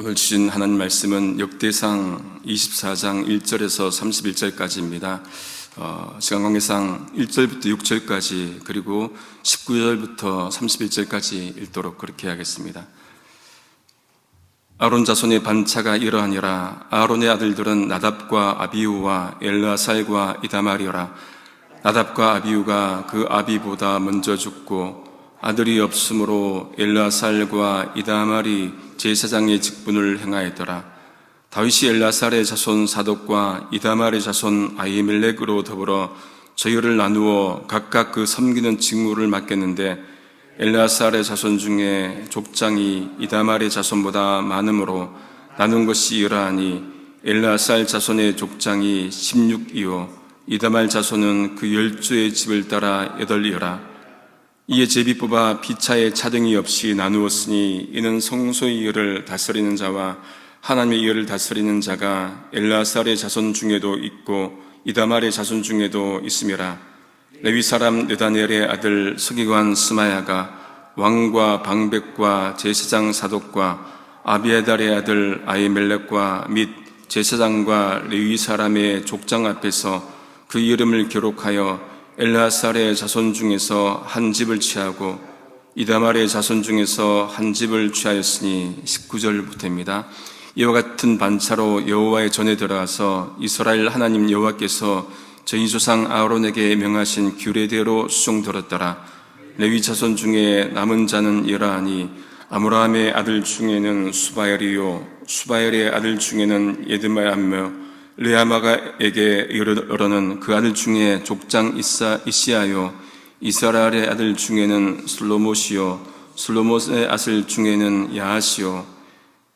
오늘 주신 하나님 말씀은 역대상 24장 1절에서 31절까지입니다. 시간 관계상 1절부터 6절까지 그리고 19절부터 31절까지 읽도록 그렇게 하겠습니다. 아론 자손의 반차가 이러하니라. 아론의 아들들은 나답과 아비후와 엘르아살과 이다말이라. 나답과 아비후가 그 아비보다 먼저 죽고 아들이 없으므로 엘르아살과 이다말이 제사장의 직분을 행하였더라. 다윗이 엘르아살의 자손 사독과 이다말의 자손 아히멜렉으로 더불어 저희를 나누어 각각 그 섬기는 직무를 맡겼는데 엘르아살의 자손 중에 족장이 이다말의 자손보다 많으므로 나눈 것이 이러하니 엘르아살 자손의 족장이 16이요 이다말 자손은 그 10주의 집을 따라 8이어라. 이에 제비 뽑아 피차에 차등이 없이 나누었으니 이는 성소의 일을 다스리는 자와 하나님의 일을 다스리는 자가 엘르아살의 자손 중에도 있고 이다말의 자손 중에도 있음이라. 레위 사람 느다넬의 아들 서기관 스마야가 왕과 방백과 제사장 사독과 아비아달의 아들 아히멜렉과 및 제사장과 레위 사람의 족장 앞에서 그 이름을 기록하여 엘르아살의 자손 중에서 한 집을 취하고 이다말의 자손 중에서 한 집을 취하였으니 19절부터입니다. 이와 같은 반차로 여호와의 전에 들어가서 이스라엘 하나님 여호와께서 저희 조상 아론에게 명하신 규례대로 수종들었더라. 레위 자손 중에 남은 자는 이러하니 아므람의 아들 중에는 수바엘이요 수바엘의 아들 중에는 예드마야며 레아마가에게 이르러는 그 아들 중에 족장 이시아요 이스라엘의 아들 중에는 슬로못이요 슬로못의 아들 중에는 야하시요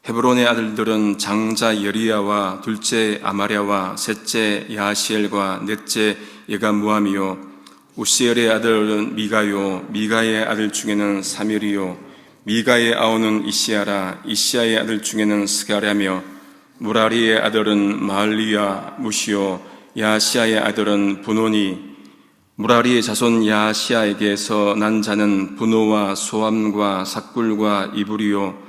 헤브론의 아들들은 장자 여리야와 둘째 아마랴와 셋째 야하시엘과 넷째 예가무함이요 우시엘의 아들은 미가요 미가의 아들 중에는 사밀이요 미가의 아우는 이시야라 이시야의 아들 중에는 스가랴며 무라리의 아들은 마알리야 무시요 야시아의 아들은 분노니 무라리의 자손 야시아에게서 난 자는 분노와 소함과 삭굴과 이불이요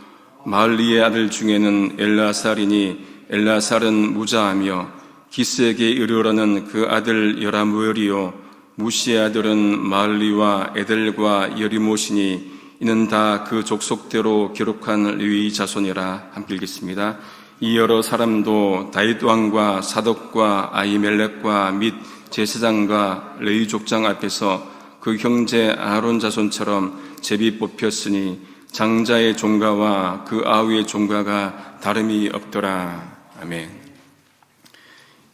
마알리의 아들 중에는 엘르아살이니 엘르아살은 무자하며 기스에게 이르러는 그 아들 여라무엘이요 무시의 아들은 마알리와 에델과 여리못이니 이는 다 그 족속대로 기록한 레위 자손이라. 함께 읽겠습니다. 이 여러 사람도 다윗 왕과 사독과 아히멜렉과 및 제사장과 레위 족장 앞에서 그 형제 아론 자손처럼 제비 뽑혔으니 장자의 종가와 그 아우의 종가가 다름이 없더라. 아멘.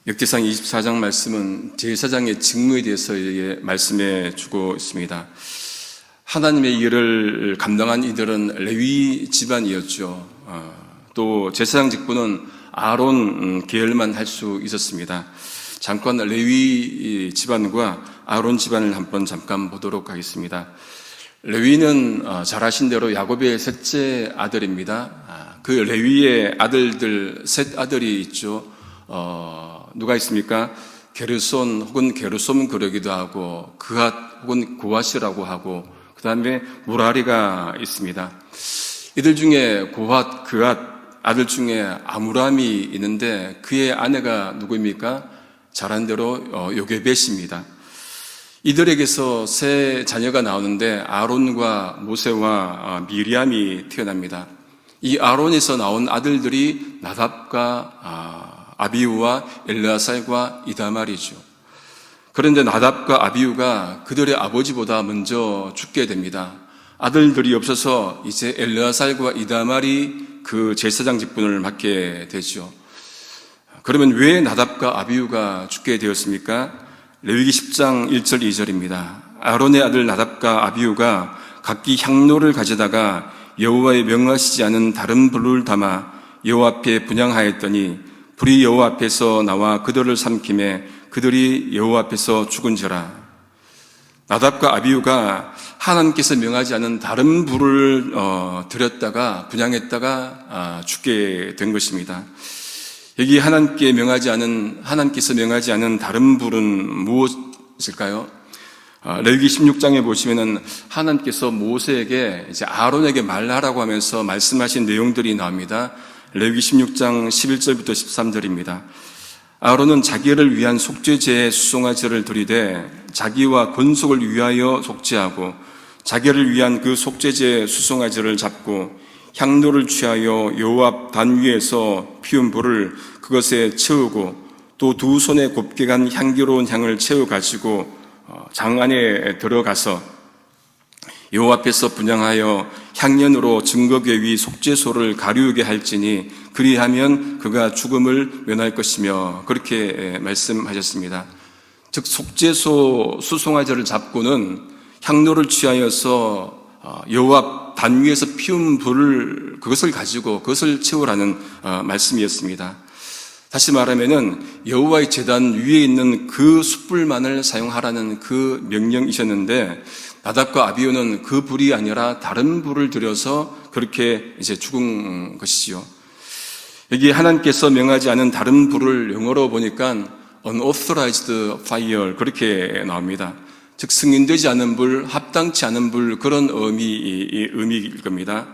역대상 24장 말씀은 제사장의 직무에 대해서 말씀해 주고 있습니다. 하나님의 일을 감당한 이들은 레위 집안이었죠. 또 제사장 직분은 아론 계열만 할 수 있었습니다. 잠깐 레위 집안과 아론 집안을 한번 잠깐 보도록 하겠습니다. 레위는 잘 아신 대로 야곱의 셋째 아들입니다. 그 레위의 아들들 셋 아들이 있죠. 누가 있습니까? 게르손 혹은 게르솜 그러기도 하고 그앗 혹은 고앗이라고 하고 그 다음에 무라리가 있습니다. 이들 중에 고앗, 그앗 아들 중에 아므람이 있는데 그의 아내가 누구입니까? 잘한 대로 요게벳입니다. 이들에게서 세 자녀가 나오는데 아론과 모세와 미리암이 태어납니다. 이 아론에서 나온 아들들이 나답과 아비후와 엘르아살과 이다말이죠. 그런데 나답과 아비후가 그들의 아버지보다 먼저 죽게 됩니다. 아들들이 없어서 이제 엘르아살과 이다말이 그 제사장 직분을 맡게 되죠. 그러면 왜 나답과 아비후가 죽게 되었습니까? 레위기 10장 1절 2절입니다. 아론의 아들 나답과 아비후가 각기 향로를 가져다가 여호와의 명하시지 않은 다른 불을 담아 여호와 앞에 분향하였더니 불이 여호와 앞에서 나와 그들을 삼키매 그들이 여호와 앞에서 죽은지라. 나답과 아비후가 하나님께서 명하지 않은 다른 불을 들였다가 분향했다가 죽게 된 것입니다. 여기 하나님께서 명하지 않은 다른 불은 무엇일까요? 레위기 16장에 보시면은 하나님께서 모세에게 이제 아론에게 말하라고 하면서 말씀하신 내용들이 나옵니다. 레위기 16장 11절부터 13절입니다. 아론은 자기를 위한 속죄제의 수송아지를 드리되 자기와 권속을 위하여 속죄하고 자기를 위한 그 속죄제의 수송아지를 잡고 향로를 취하여 여호와 앞 단 위에서 피운 불을 그것에 채우고 또 두 손에 곱게 간 향기로운 향을 채워 가지고 장 안에 들어가서 여호와 앞에서 분향하여 향연으로 증거궤 위 속죄소를 가리우게 할지니 그리하면 그가 죽음을 면할 것이며 그렇게 말씀하셨습니다. 즉 속죄소 수송아지를 잡고는 향로를 취하여서 여호와 앞 단 위에서 피운 불을 그것을 가지고 그것을 채우라는 말씀이었습니다. 다시 말하면은 여호와의 제단 위에 있는 그 숯불만을 사용하라는 그 명령이셨는데 나답과 아비후는 그 불이 아니라 다른 불을 들여서 그렇게 이제 죽은 것이지요. 여기 하나님께서 명하지 않은 다른 불을 영어로 보니까 unauthorized fire 그렇게 나옵니다. 즉 승인되지 않은 불, 합당치 않은 불 그런 의미일 겁니다.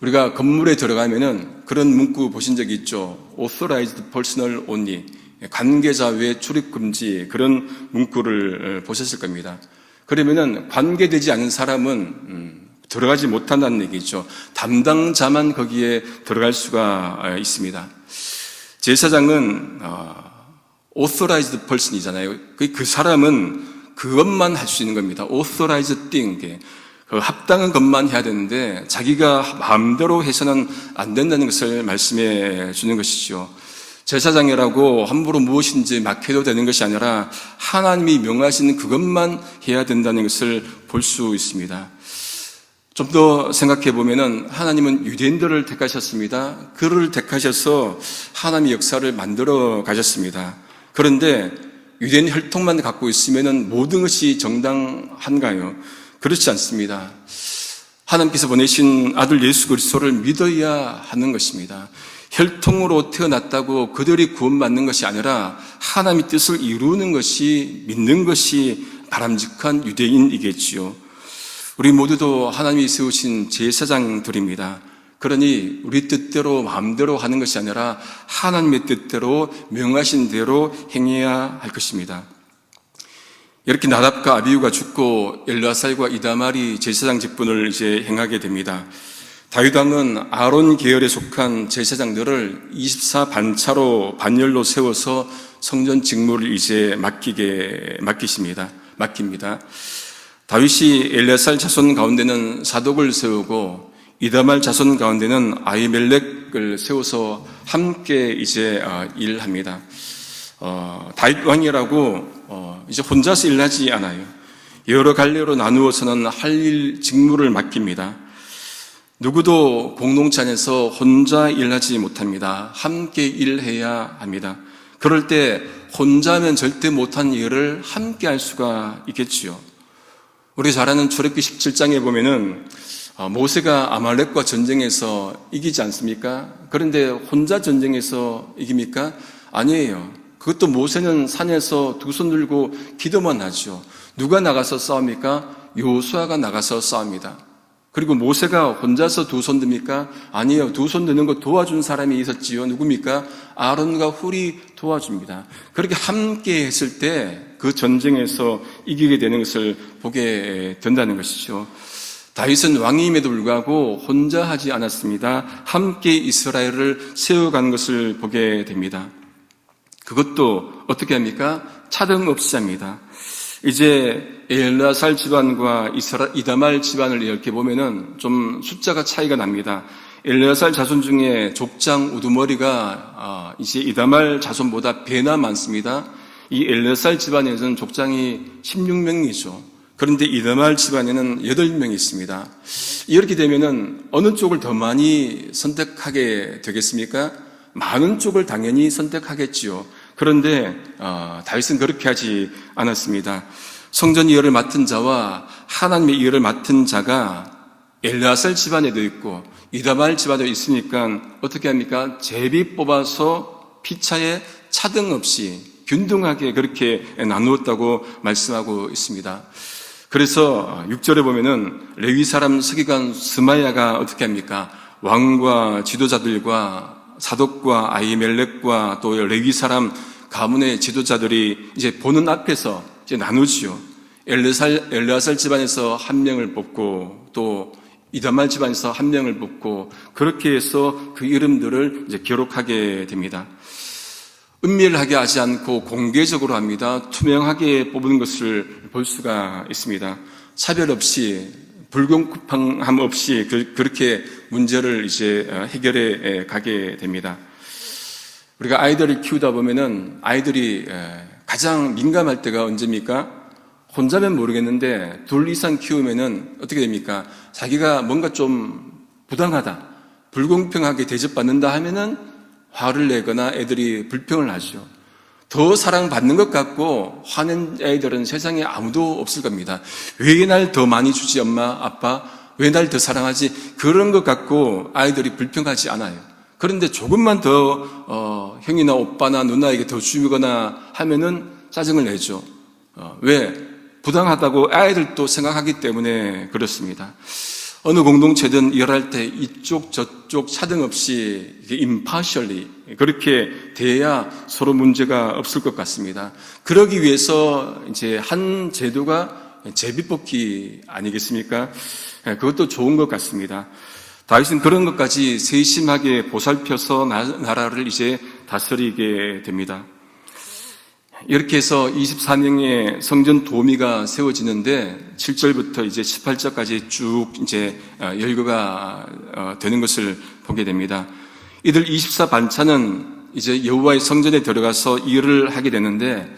우리가 건물에 들어가면은 그런 문구 보신 적이 있죠. Authorized personnel only. 관계자 외 출입 금지 그런 문구를 보셨을 겁니다. 그러면은 관계되지 않은 사람은 들어가지 못한다는 얘기죠. 담당자만 거기에 들어갈 수가 있습니다. 제사장은 authorized person이잖아요. 그 사람은 그것만 할 수 있는 겁니다. authorized thing. 그 합당한 것만 해야 되는데 자기가 마음대로 해서는 안 된다는 것을 말씀해 주는 것이죠. 제사장이라고 함부로 무엇인지 막 해도 되는 것이 아니라 하나님이 명하신 그것만 해야 된다는 것을 볼 수 있습니다. 좀 더 생각해 보면은 하나님은 유대인들을 택하셨습니다. 그를 택하셔서 하나님의 역사를 만들어 가셨습니다. 그런데 유대인 혈통만 갖고 있으면은 모든 것이 정당한가요? 그렇지 않습니다. 하나님께서 보내신 아들 예수 그리스도를 믿어야 하는 것입니다. 혈통으로 태어났다고 그들이 구원받는 것이 아니라 하나님의 뜻을 이루는 것이 믿는 것이 바람직한 유대인이겠지요. 우리 모두도 하나님이 세우신 제사장들입니다. 그러니 우리 뜻대로 마음대로 하는 것이 아니라 하나님의 뜻대로 명하신 대로 행해야 할 것입니다. 이렇게 나답과 아비후가 죽고 엘르아살과 이다말이 제사장 직분을 이제 행하게 됩니다. 다윗 왕은 아론 계열에 속한 제사장들을 24반차로 반열로 세워서 성전 직무를 이제 맡깁니다. 다윗이 엘르아살 자손 가운데는 사독을 세우고 이다말 자손 가운데는 아히멜렉을 세워서 함께 이제 일합니다. 다윗 왕이라고 이제 혼자서 일하지 않아요. 여러 갈래로 나누어서는 할 일 직무를 맡깁니다. 누구도 공동체 안에서 혼자 일하지 못합니다. 함께 일해야 합니다. 그럴 때 혼자면 절대 못한 일을 함께 할 수가 있겠지요. 우리 잘 아는 출애굽기 17장에 보면은 모세가 아말렉과 전쟁에서 이기지 않습니까? 그런데 혼자 전쟁에서 이깁니까? 아니에요. 그것도 모세는 산에서 두 손 들고 기도만 하죠. 누가 나가서 싸웁니까? 여호수아가 나가서 싸웁니다. 그리고 모세가 혼자서 두 손 듭니까? 아니에요. 두 손 드는 거 도와준 사람이 있었지요. 누굽니까? 아론과 훌이 도와줍니다. 그렇게 함께 했을 때 그 전쟁에서 이기게 되는 것을 보게 된다는 것이죠. 다윗은 왕임에도 불구하고 혼자 하지 않았습니다. 함께 이스라엘을 세워간 것을 보게 됩니다. 그것도 어떻게 합니까? 차등 없이 합니다. 이제 엘르아살 집안과 이다말 집안을 이렇게 보면은 좀 숫자가 차이가 납니다. 엘르아살 자손 중에 족장 우두머리가 이제 이다말 자손보다 배나 많습니다. 이 엘르아살 집안에서는 족장이 16명이죠. 그런데 이다말 집안에는 8명이 있습니다. 이렇게 되면은 어느 쪽을 더 많이 선택하게 되겠습니까? 많은 쪽을 당연히 선택하겠지요. 그런데 다윗은 그렇게 하지 않았습니다. 성전 이어를 맡은 자와 하나님의 이어를 맡은 자가 엘르아살 집안에도 있고 이다말 집안에도 있으니까 어떻게 합니까? 제비 뽑아서 피차에 차등 없이 균등하게 그렇게 나누었다고 말씀하고 있습니다. 그래서 6절에 보면은 레위 사람 서기관 스마야가 어떻게 합니까? 왕과 지도자들과 사독과 아히멜렉과 또 레위 사람 가문의 지도자들이 이제 보는 앞에서 이제 나누지요. 엘르아살 집안에서 한 명을 뽑고 또 이다말 집안에서 한 명을 뽑고 그렇게 해서 그 이름들을 이제 기록하게 됩니다. 은밀하게 하지 않고 공개적으로 합니다. 투명하게 뽑은 것을 볼 수가 있습니다. 차별 없이 불공평함 없이 그렇게 문제를 이제 해결해 가게 됩니다. 우리가 아이들을 키우다 보면은 아이들이 가장 민감할 때가 언제입니까? 혼자면 모르겠는데 둘 이상 키우면은 어떻게 됩니까? 자기가 뭔가 좀 부당하다, 불공평하게 대접받는다 하면은 화를 내거나 애들이 불평을 하죠. 더 사랑받는 것 같고 화낸 애들은 세상에 아무도 없을 겁니다. 왜 날 더 많이 주지 엄마, 아빠? 왜 날 더 사랑하지? 그런 것 같고 아이들이 불평하지 않아요. 그런데 조금만 더 형이나 오빠나 누나에게 더 주거나 하면은 짜증을 내죠. 왜? 부당하다고 아이들도 생각하기 때문에 그렇습니다. 어느 공동체든 일할 때 이쪽 저쪽 차등 없이 impartially 그렇게 돼야 서로 문제가 없을 것 같습니다. 그러기 위해서 이제 한 제도가 제비뽑기 아니겠습니까? 그것도 좋은 것 같습니다. 다윗은 그런 것까지 세심하게 보살펴서 나라를 이제 다스리게 됩니다. 이렇게 해서 24명의 성전 도미가 세워지는데 7절부터 이제 18절까지 쭉 이제 열거가 되는 것을 보게 됩니다. 이들 24반차는 이제 여호와의 성전에 들어가서 일을 하게 되는데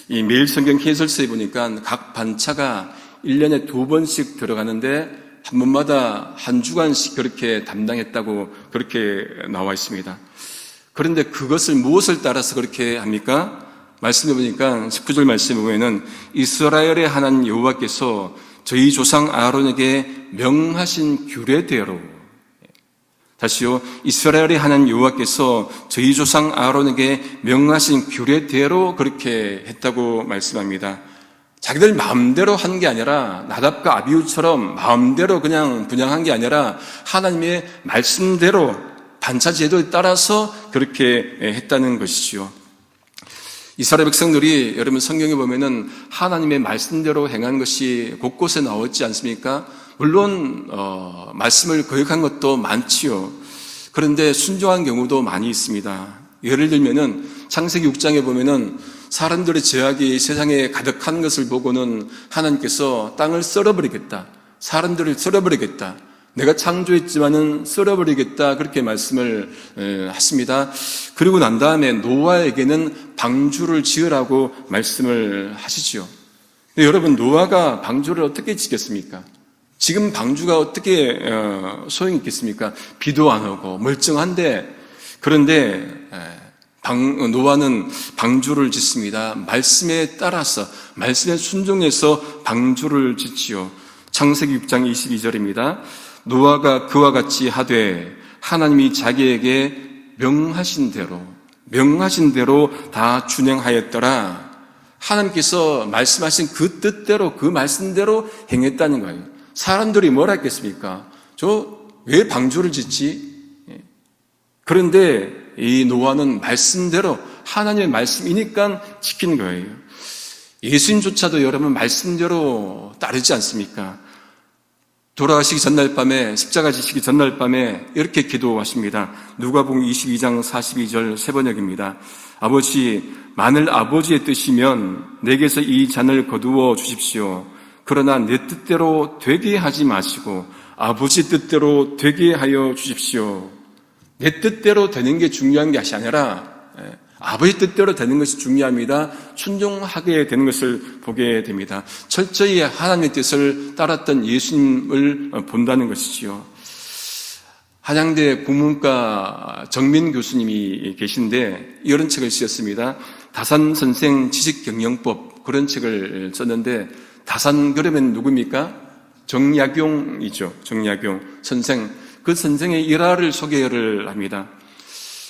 이 매일 성경 해설서에 보니까 각 반차가 1년에 2번씩 들어가는데 한 번마다 한 주간씩 그렇게 담당했다고 그렇게 나와 있습니다. 그런데 그것을 무엇을 따라서 그렇게 합니까? 말씀해 보니까 19절 말씀에 보면은 이스라엘의 하나님 여호와께서 저희 조상 아론에게 명하신 규례대로, 다시요, 이스라엘의 하나님 여호와께서 저희 조상 아론에게 명하신 규례대로 그렇게 했다고 말씀합니다. 자기들 마음대로 한 게 아니라 나답과 아비후처럼 마음대로 그냥 분양한 게 아니라 하나님의 말씀대로 반차 제도에 따라서 그렇게 했다는 것이지요. 이스라엘 백성들이 여러분 성경에 보면은 하나님의 말씀대로 행한 것이 곳곳에 나오지 않습니까? 물론 말씀을 거역한 것도 많지요. 그런데 순종한 경우도 많이 있습니다. 예를 들면은 창세기 6장에 보면은 사람들의 죄악이 세상에 가득한 것을 보고는 하나님께서 땅을 썰어버리겠다, 사람들을 썰어버리겠다, 내가 창조했지만은 썰어버리겠다, 그렇게 말씀을 하십니다. 그리고 난 다음에 노아에게는 방주를 지으라고 말씀을 하시지요. 근데 여러분, 노아가 방주를 어떻게 짓겠습니까? 지금 방주가 어떻게 소용이 있겠습니까? 비도 안 오고 멀쩡한데, 그런데 노아는 방주를 짓습니다. 말씀에 따라서, 말씀에 순종해서 방주를 짓지요. 창세기 6장 22절입니다. 노아가 그와 같이 하되 하나님이 자기에게 명하신 대로 다 준행하였더라. 하나님께서 말씀하신 그 뜻대로, 그 말씀대로 행했다는 거예요. 사람들이 뭐라 했겠습니까? 저 왜 방주를 짓지? 그런데 이 노아는 말씀대로, 하나님의 말씀이니까 지킨 거예요. 예수님조차도 여러분 말씀대로 따르지 않습니까? 돌아가시기 전날 밤에, 십자가 지시기 전날 밤에 이렇게 기도하십니다. 누가복음 22장 42절 새번역입니다. 아버지, 만일 아버지의 뜻이면 내게서 이 잔을 거두어 주십시오. 그러나 내 뜻대로 되게 하지 마시고 아버지 뜻대로 되게 하여 주십시오. 내 뜻대로 되는 게 중요한 것이 아니라 아버지 뜻대로 되는 것이 중요합니다. 순종하게 되는 것을 보게 됩니다. 철저히 하나님의 뜻을 따랐던 예수님을 본다는 것이지요. 한양대 국문과 정민 교수님이 계신데 이런 책을 쓰셨습니다. 다산선생 지식경영법, 그런 책을 썼는데, 다산 그러면 누구입니까? 정약용이죠. 정약용 선생. 그 선생의 일화를 소개를 합니다.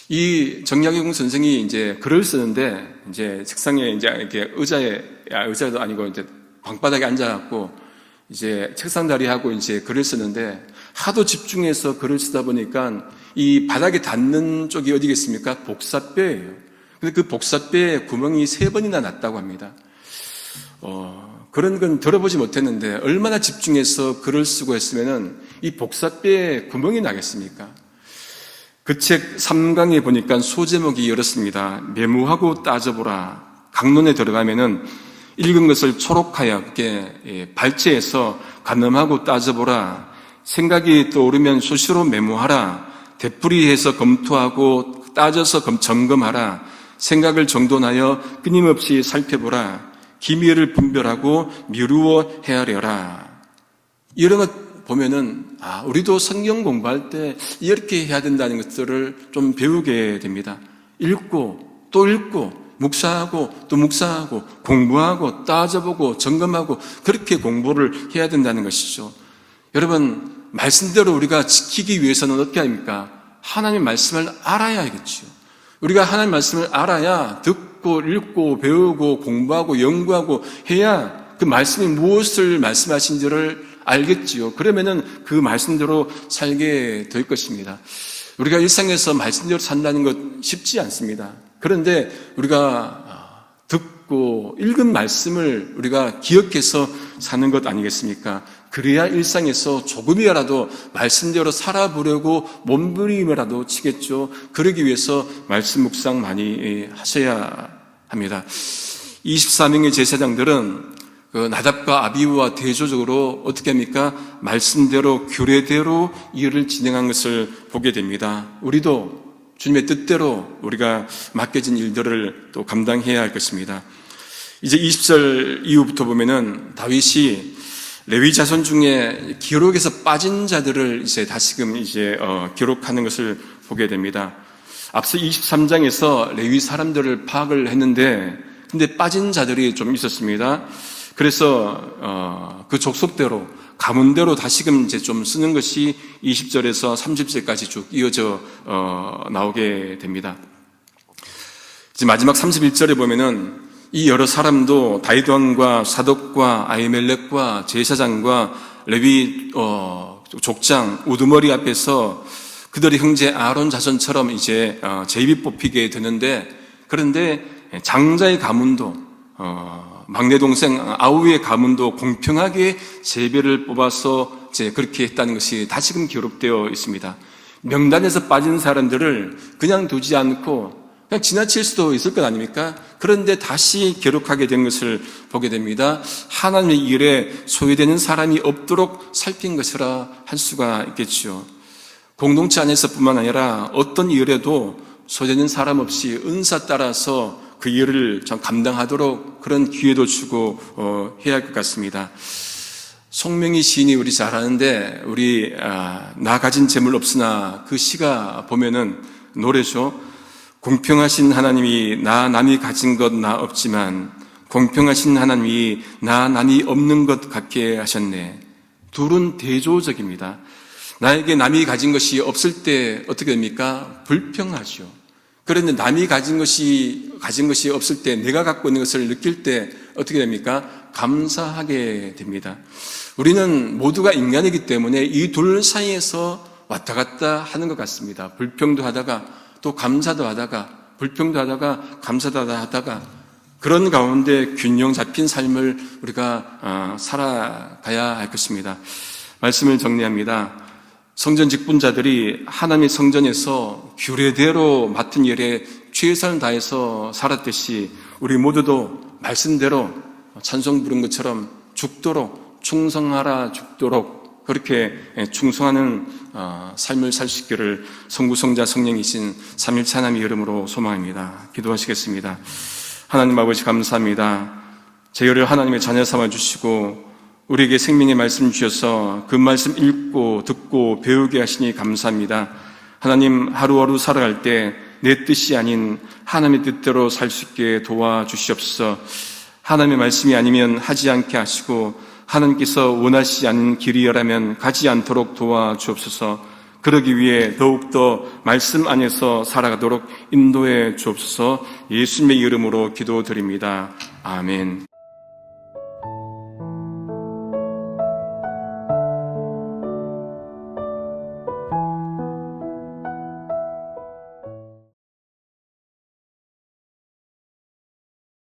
이 정약용 선생이 이제 글을 쓰는데, 이제 책상에 이제 이렇게 의자도 아니고 이제 방바닥에 앉아갖고 이제 책상 다리하고 이제 글을 쓰는데, 하도 집중해서 글을 쓰다 보니까 이 바닥에 닿는 쪽이 어디겠습니까? 복사뼈예요. 근데 그 복사뼈에 구멍이 3번이나 났다고 합니다. 그런 건 들어보지 못했는데 얼마나 집중해서 글을 쓰고 했으면은 이 복사뼈에 구멍이 나겠습니까? 그 책 3강에 보니까 소제목이 이렇습니다. 메모하고 따져보라. 강론에 들어가면은 읽은 것을 초록하여 이렇게 발제해서 가늠하고 따져보라. 생각이 떠오르면 수시로 메모하라. 되풀이해서 검토하고 따져서 점검하라. 생각을 정돈하여 끊임없이 살펴보라. 기미를 분별하고 미루어 헤아려라. 이런 것 보면은 우리도 성경 공부할 때 이렇게 해야 된다는 것들을 좀 배우게 됩니다. 읽고 또 읽고 묵상하고 또 묵상하고 공부하고 따져보고 점검하고 그렇게 공부를 해야 된다는 것이죠. 여러분, 말씀대로 우리가 지키기 위해서는 어떻게 합니까? 하나님의 말씀을 알아야겠죠. 우리가 하나님의 말씀을 알아야 듣고 읽고 배우고 공부하고 연구하고 해야 그 말씀이 무엇을 말씀하신지를 알겠지요. 그러면은 그 말씀대로 살게 될 것입니다. 우리가 일상에서 말씀대로 산다는 것 쉽지 않습니다. 그런데 우리가 듣고 읽은 말씀을 우리가 기억해서 사는 것 아니겠습니까? 그래야 일상에서 조금이라도 말씀대로 살아보려고 몸부림이라도 치겠죠. 그러기 위해서 말씀 묵상 많이 하셔야 합니다. 24명의 제사장들은 나답과 아비후와 대조적으로 어떻게 합니까? 말씀대로 규례대로 일을 진행한 것을 보게 됩니다. 우리도 주님의 뜻대로 우리가 맡겨진 일들을 또 감당해야 할 것입니다. 이제 20절 이후부터 보면은 다윗이 레위 자손 중에 기록에서 빠진 자들을 이제 다시금 기록하는 것을 보게 됩니다. 앞서 23장에서 레위 사람들을 파악을 했는데, 근데 빠진 자들이 좀 있었습니다. 그래서 그 족속대로 가문대로 다시금 이제 좀 쓰는 것이 20절에서 30절까지 쭉 이어져 나오게 됩니다. 이제 마지막 31절에 보면은 이 여러 사람도 다윗 왕과 사독과 아히멜렉과 제사장과 레위 족장 우두머리 앞에서 그들의 형제 아론 자손처럼 이제 제비 뽑히게 되는데, 그런데 장자의 가문도 막내 동생 아우의 가문도 공평하게 제비를 뽑아서 이제 그렇게 했다는 것이 다시금 기록되어 있습니다. 명단에서 빠진 사람들을 그냥 두지 않고 그냥 지나칠 수도 있을 것 아닙니까? 그런데 다시 기록하게 된 것을 보게 됩니다. 하나님의 일에 소외되는 사람이 없도록 살핀 것이라 할 수가 있겠죠. 공동체 안에서뿐만 아니라 어떤 일에도 소외되는 사람 없이 은사 따라서 그 일을 좀 감당하도록 그런 기회도 주고 해야 할 것 같습니다. 송명희 시인이 우리 잘 아는데, 나 가진 재물 없으나 그 시가 보면은 노래죠. 공평하신 하나님이 나 남이 가진 것 나 없지만 공평하신 하나님이 나 남이 없는 것 같게 하셨네. 둘은 대조적입니다. 나에게 남이 가진 것이 없을 때 어떻게 됩니까? 불평하죠. 그런데 남이 가진 것이 없을 때 내가 갖고 있는 것을 느낄 때 어떻게 됩니까? 감사하게 됩니다. 우리는 모두가 인간이기 때문에 이 둘 사이에서 왔다 갔다 하는 것 같습니다. 불평도 하다가 또 감사도 하다가 불평도 하다가 감사도 하다가 그런 가운데 균형 잡힌 삶을 우리가 살아가야 할 것입니다. 말씀을 정리합니다. 성전 직분자들이 하나님의 성전에서 규례대로 맡은 일에 최선을 다해서 살았듯이 우리 모두도 말씀대로 찬송 부른 것처럼 죽도록 충성하라 죽도록 그렇게 충성하는 삶을 살 수 있기를 성부성자 성령이신 삼일체 하나님의 이름으로 소망합니다. 기도하시겠습니다. 하나님 아버지 감사합니다. 저희를 하나님의 자녀 삼아주시고 우리에게 생명의 말씀 주셔서 그 말씀 읽고 듣고 배우게 하시니 감사합니다. 하나님, 하루하루 살아갈 때 내 뜻이 아닌 하나님의 뜻대로 살 수 있게 도와주시옵소서. 하나님의 말씀이 아니면 하지 않게 하시고 하나님께서 원하시지 않는 길이라면 가지 않도록 도와주옵소서. 그러기 위해 더욱더 말씀 안에서 살아가도록 인도해 주옵소서. 예수님의 이름으로 기도드립니다. 아멘.